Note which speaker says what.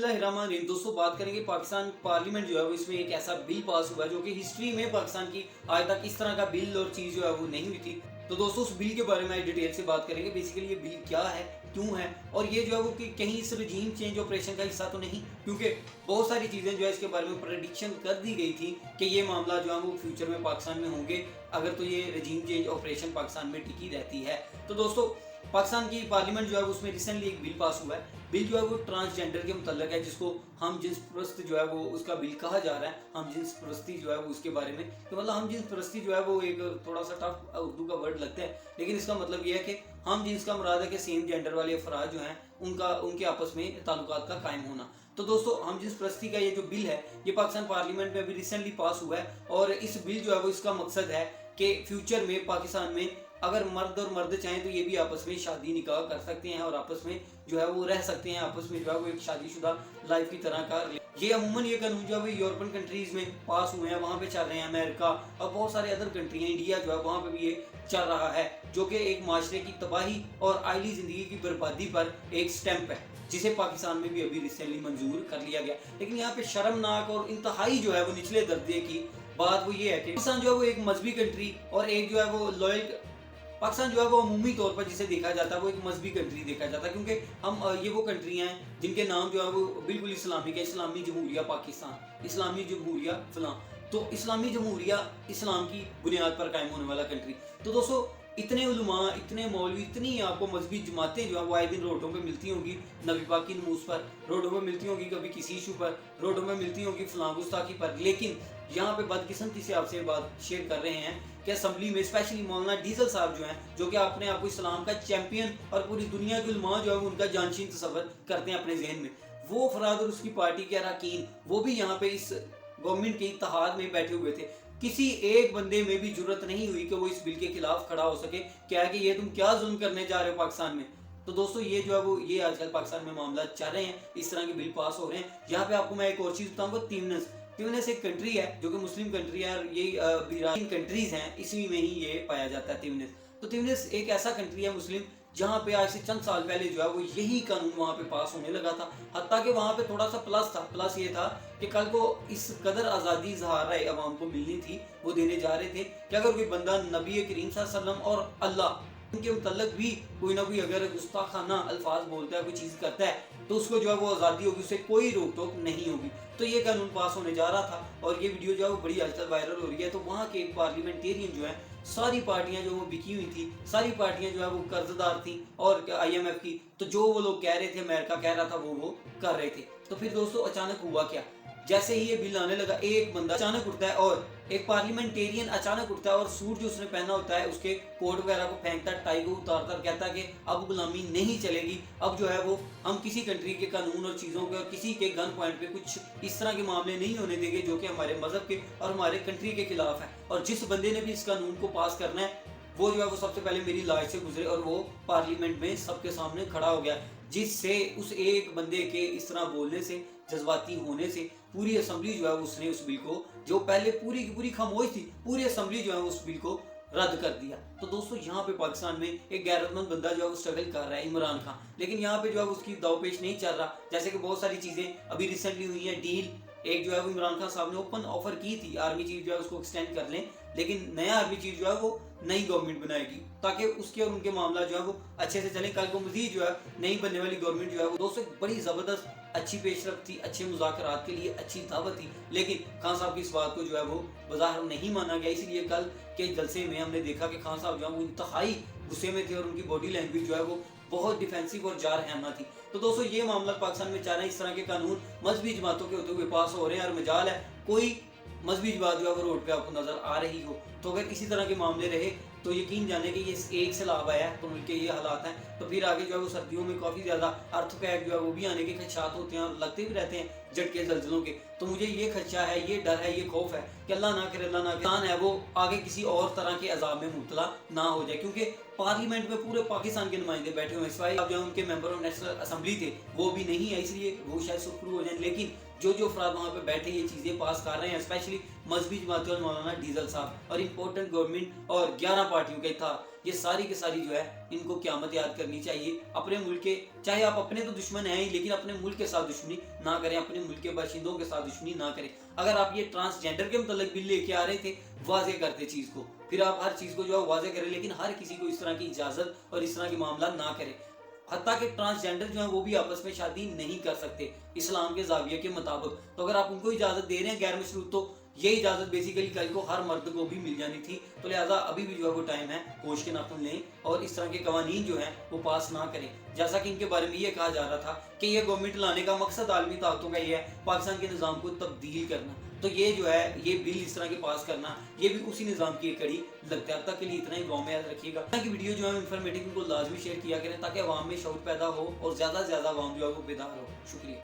Speaker 1: बिस्मिल्लाहिर्रहमानिर्रहीम। दोस्तों बात करेंगे पाकिस्तान पार्लियामेंट जो है वो इसमें एक ऐसा बिल पास हुआ है जो कि हिस्ट्री में पाकिस्तान की आज तक इस तरह का बिल और चीज़ जो है वो नहीं हुई थी। तो दोस्तों उस बिल के बारे में डिटेल से बात करेंगे। बेसिकली ये बिल क्या है, क्यों है, और ये जो है वो कि कहीं इस रजीम चेंज ऑपरेशन का हिस्सा तो नहीं, क्योंकि बहुत सारी चीज़ें जो है इसके बारे में प्रेडिक्शन कर दी गई थी कि ये मामला जो है वो फ्यूचर में पाकिस्तान में होंगे अगर तो ये रजीम चेंज ऑपरेशन पाकिस्तान में टिकी रहती है। तो दोस्तों पाकिस्तान की पार्लियामेंट जो है उसमें रिसेंटली एक बिल पास हुआ है। बिल जो है वो ट्रांसजेंडर के मुतल्लक है, जिसको हम जिन्स परस्त जो है वो उसका बिल कहा जा रहा है। हम जिन्स परस्ती जो है वो उसके बारे में, तो मतलब हम जिन्स परस्ती जो है वो एक थोड़ा सा टफ उर्दू का वर्ड लगता है, लेकिन इसका मतलब ये है कि हम जिन्स का मुराद है कि सेम जेंडर वाले अफराद जो हैं उनके आपस में ताल्लुकात का कायम होना। तो दोस्तों हम जिन्स परस्ती का ये जो बिल है ये पाकिस्तान पार्लियामेंट में अभी रिसेंटली पास हुआ है, और इस बिल जो है वो इसका मकसद है कि फ्यूचर में पाकिस्तान में अगर मर्द और मर्द चाहें तो ये भी आपस में शादी निकाह कर सकते हैं और आपस में जो है वो रह सकते हैं, आपस में जो है वो एक शादीशुदा लाइफ की तरह का। ये अमूमन ये कानून जो है वो यूरोपियन कंट्रीज में पास हुए हैं, वहाँ पे चल रहे हैं। अमेरिका और बहुत सारे अदर कंट्री हैं, इंडिया जो है वहाँ पे भी ये चल रहा है, जो कि एक माशरे की तबाही और आइली ज़िंदगी की बर्बादी पर एक स्टैंप है, जिसे पाकिस्तान में भी अभी रिसेंटली मंजूर कर लिया गया। लेकिन यहाँ पे शर्मनाक और इंतहाई जो है वो निचले दर्जे की बात वो ये है कि पाकिस्तान जो है वो एक मजहबी कंट्री और एक जो है वो लॉयल पाकिस्तान जो है वो अमूमी तौर पर जिसे देखा जाता है वो एक मजहबी कंट्री देखा जाता है, क्योंकि हम ये वो कंट्री हैं जिनके नाम जो है वो बिल्कुल इस्लामिक है। इस्लामी जमहूरिया पाकिस्तान, इस्लामी जमहूरिया फलां, तो इस्लामी जमहूरिया इस्लाम की बुनियाद पर कायम होने वाला कंट्री। तो दोस्तों इतने उलमा, इतने मौलवी, इतनी आपको मजहबी जमातें जो है वो आए दिन रोडों पे मिलती होंगी, नबी पाक की नमूज पर रोडों पे मिलती होंगी, कभी किसी इशू पर रोडों में मिलती होंगी, फलां गुस्ताखी पर। लेकिन यहाँ पे बदकिस्मती से आपसे बात शेयर कर रहे हैं कि असम्बली में स्पेशली मौलाना डीजल साहब जो हैं, जो कि अपने आप को इस्लाम का चैंपियन और पूरी दुनिया के उलमा जो है उनका जानशीन तसव्वुर करते हैं अपने जहन में, वो अफराद और उसकी पार्टी के अरकान वो भी यहाँ पे इस गवर्नमेंट के इत्तेहाद में बैठे हुए थे। किसी एक बंदे में भी जरूरत नहीं हुई कि वो इस बिल के खिलाफ खड़ा हो सके, क्या है कि ये तुम क्या जुल्म करने जा रहे हो पाकिस्तान में। तो दोस्तों ये जो है वो ये आजकल पाकिस्तान में मामला चल रहे हैं, इस तरह के बिल पास हो रहे हैं। यहाँ पे आपको मैं एक और चीज़ बताऊंगा, तिवनस एक कंट्री है जो कि मुस्लिम कंट्री है, और ये कंट्रीज हैं इसी में ही ये पाया जाता है तिवनस। तो तिवनस एक ऐसा कंट्री है मुस्लिम जहाँ पे आज से चंद साल पहले जो है वो यही कानून वहाँ पे पास होने लगा था। हत्ता कि वहाँ पे थोड़ा सा प्लस ये था कि कल को इस कदर आज़ादी इज़हार अवाम को मिलनी थी, वो देने जा रहे थे कि अगर कोई बंदा नबी करीम सल्लल्लाहु अलैहि वसल्लम और अल्लाह उनके मुतल्लक भी कोई ना कोई अगर गुस्ताखाना अल्फाज बोलता है, कोई चीज़ करता है, तो उसको जो है वो आज़ादी होगी, उससे कोई रोक टोक नहीं होगी। तो ये कानून पास होने जा रहा था और ये वीडियो जो है वो बड़ी आजकल वायरल हो रही है। तो वहाँ के एक पार्लियामेंटेरियन जो है, सारी पार्टियां जो वो बिकी हुई थी, सारी पार्टियां जो है वो कर्जदार थी और IMF की, तो जो वो लोग कह रहे थे, अमेरिका कह रहा था, वो कर रहे थे। तो फिर दोस्तों अचानक हुआ क्या, जैसे ही ये बिल आने लगा एक बंदा अचानक उठता है, और एक पार्लियामेंटेरियन अचानक उठता है और सूट जो उसने पहना होता है उसके कोट वगैरह को फेंकता है, टाई को उतारता है, कहता है कि अब गुलामी नहीं चलेगी, अब जो है वो हम किसी कंट्री के कानून और चीज़ों के और किसी के गन पॉइंट पे कुछ इस तरह के मामले नहीं होने देंगे जो कि हमारे मजहब के और हमारे कंट्री के खिलाफ है। और जिस बंदे ने भी इस कानून को पास करना है वो जो है वो सबसे पहले मेरी लाइफ से गुजरे और वो पार्लियामेंट में सबके सामने खड़ा हो गया, जिससे उस एक बंदे के इस तरह बोलने से, जज्बाती होने से पूरी असेंबली जो है उसने उस बिल को, जो पहले पूरी की पूरी खामोश थी, पूरी असेंबली जो है उस बिल को रद्द कर दिया। तो दोस्तों यहाँ पे पाकिस्तान में एक गैरतमंद बंदा जो है वो स्ट्रगल कर रहा है, इमरान खान, लेकिन यहाँ पे जो है उसकी दावपेश नहीं चल रहा। जैसे कि बहुत सारी चीज़ें अभी रिसेंटली हुई हैं, डील एक जो है वो इमरान खान साहब ने ओपन ऑफर की थी, आर्मी चीफ जो है उसको एक्सटेंड कर लें, लेकिन नया आर्मी चीफ जो है वो नई गवर्नमेंट बनाएगी ताकि उसके और उनके मामला जो है वो अच्छे से चले। कल को मजीद जो है नई बनने वाली गवर्नमेंट जो है वो दोस्तों बड़ी ज़बरदस्त अच्छी पेशरफ्त थी, अच्छे मुज़ाकरात के लिए अच्छी दावत थी, लेकिन खान साहब की इस बात को जो है वो बज़ाहिर नहीं माना गया। इसलिए कल के जलसे में हमने देखा कि खान साहब जो है वो इंतहाई गुस्से में थे और उनकी बॉडी लैंग्वेज जो है वो बहुत डिफेंसिव और जारहाना थी। तो दोस्तों ये मामला पाकिस्तान में चल रहा है, इस तरह के कानून मजहबी जमातों के होते हुए पास हो रहे हैं, और मजाल है कोई मजहबी जमात जो है वो रोड पे आपको नजर आ रही हो। तो अगर इसी तरह के मामले रहे तो यकीन जाने कि ये एक सैलाब आया है तो मुल्क के ये हालात हैं, तो फिर आगे जो है वो सर्दियों में काफ़ी ज़्यादा अर्थक्वेक जो है वो भी आने के खदशात होते हैं और लगते भी रहते हैं झटके ज़लज़लों के। तो मुझे ये खदशा है, ये डर है, ये खौफ है कि अल्लाह ना करे इंसान है वो आगे किसी और तरह के अजाब में मुब्तला ना हो जाए, क्योंकि पार्लियामेंट में पूरे पाकिस्तान के नुमाइंदे बैठे हुए हैं। सिवाय अब जो उनके मेंबर ऑफ नेशनल असेंबली थे वो भी नहीं है, इसलिए वो शायद सुखरू हो जाए। लेकिन जो अफराद वहाँ पे बैठे ये चीज़ें पास कर रहे हैं, स्पेशली मजहबी जमात और मौलाना डीजल साहब और इम्पोर्टेंट गवर्नमेंट और 11 पार्टियों के था یہ ساری کے ساری جو ہے ان کو قیامت یاد کرنی چاہیے. اپنے ملک کے, چاہے آپ اپنے تو دشمن ہیں ہی, لیکن اپنے ملک کے ساتھ دشمنی نہ کریں, اپنے ملک کے باشندوں کے ساتھ دشمنی نہ کریں. اگر آپ یہ ٹرانسجینڈر کے متعلق بل لے کے آ رہے تھے, واضح کرتے چیز کو, پھر آپ ہر چیز کو جو ہے واضح کریں, لیکن ہر کسی کو اس طرح کی اجازت اور اس طرح کے معاملات نہ کریں. حتیٰ کہ ٹرانسجینڈر جو ہیں وہ بھی آپس میں شادی نہیں کر سکتے اسلام کے زاویے کے مطابق. تو اگر آپ ان کو اجازت دے رہے ہیں غیر مشروط, تو یہ اجازت بیسیکلی کل کو ہر مرد کو بھی مل جانی تھی. تو لہٰذا ابھی بھی جو ہے وہ ٹائم ہے, ہوش کے ناخن لیں اور اس طرح کے قوانین جو ہیں وہ پاس نہ کریں. جیسا کہ ان کے بارے میں یہ کہا جا رہا تھا کہ یہ گورنمنٹ لانے کا مقصد عالمی طاقتوں کا یہ ہے پاکستان کے نظام کو تبدیل کرنا. تو یہ جو ہے یہ بل اس طرح کے پاس کرنا, یہ بھی اسی نظام کی ایک کڑی لگتا ہے. اب تک کے لیے اتنا ہی, دعاؤں میں یاد رکھیے گا. کی ویڈیو جو ہے انفارمیٹیو, ان کو لازمی شیئر کیا کریں تاکہ عوام میں شعور پیدا ہو اور زیادہ سے زیادہ عوام جو ہے وہ بیدار ہو. شکریہ.